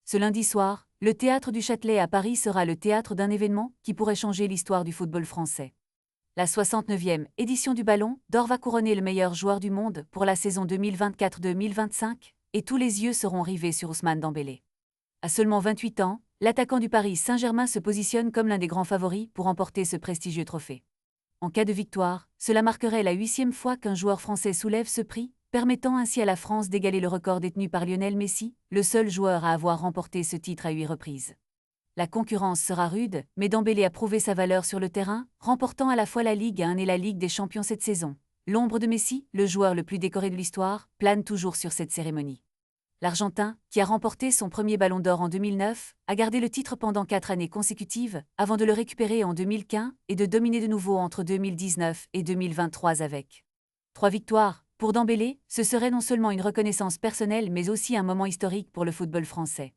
Ce lundi soir, le Théâtre du Châtelet à Paris sera le théâtre d'un événement qui pourrait changer l'histoire du football français. La 69e édition du Ballon d'Or va couronner le meilleur joueur du monde pour la saison 2024-2025 et tous les yeux seront rivés sur Ousmane Dembélé. À seulement 28 ans, l'attaquant du Paris Saint-Germain se positionne comme l'un des grands favoris pour remporter ce prestigieux trophée. En cas de victoire, cela marquerait la 8e fois qu'un joueur français soulève ce prix, permettant ainsi à la France d'égaler le record détenu par Lionel Messi, le seul joueur à avoir remporté ce titre à 8 reprises. La concurrence sera rude, mais Dembélé a prouvé sa valeur sur le terrain, remportant à la fois la Ligue 1 et la Ligue des Champions cette saison. L'ombre de Messi, le joueur le plus décoré de l'histoire, plane toujours sur cette cérémonie. L'Argentin, qui a remporté son premier Ballon d'Or en 2009, a gardé le titre pendant 4 années consécutives, avant de le récupérer en 2015 et de dominer de nouveau entre 2019 et 2023 avec 3 victoires. Pour Dembélé, ce serait non seulement une reconnaissance personnelle mais aussi un moment historique pour le football français.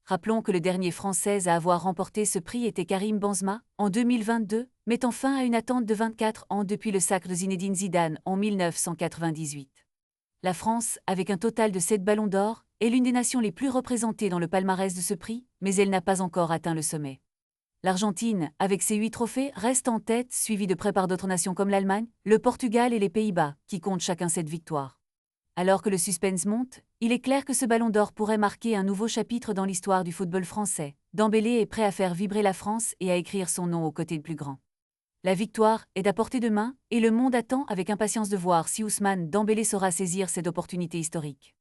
Rappelons que le dernier Français à avoir remporté ce prix était Karim Benzema, en 2022, mettant fin à une attente de 24 ans depuis le sacre de Zinedine Zidane en 1998. La France, avec un total de 7 ballons d'or, est l'une des nations les plus représentées dans le palmarès de ce prix, mais elle n'a pas encore atteint le sommet. L'Argentine, avec ses 8 trophées, reste en tête, suivie de près par d'autres nations comme l'Allemagne, le Portugal et les Pays-Bas, qui comptent chacun 7 victoires. Alors que le suspense monte, il est clair que ce ballon d'or pourrait marquer un nouveau chapitre dans l'histoire du football français. Dembélé est prêt à faire vibrer la France et à écrire son nom aux côtés de plus grands. La victoire est à portée de main et le monde attend avec impatience de voir si Ousmane Dembélé saura saisir cette opportunité historique.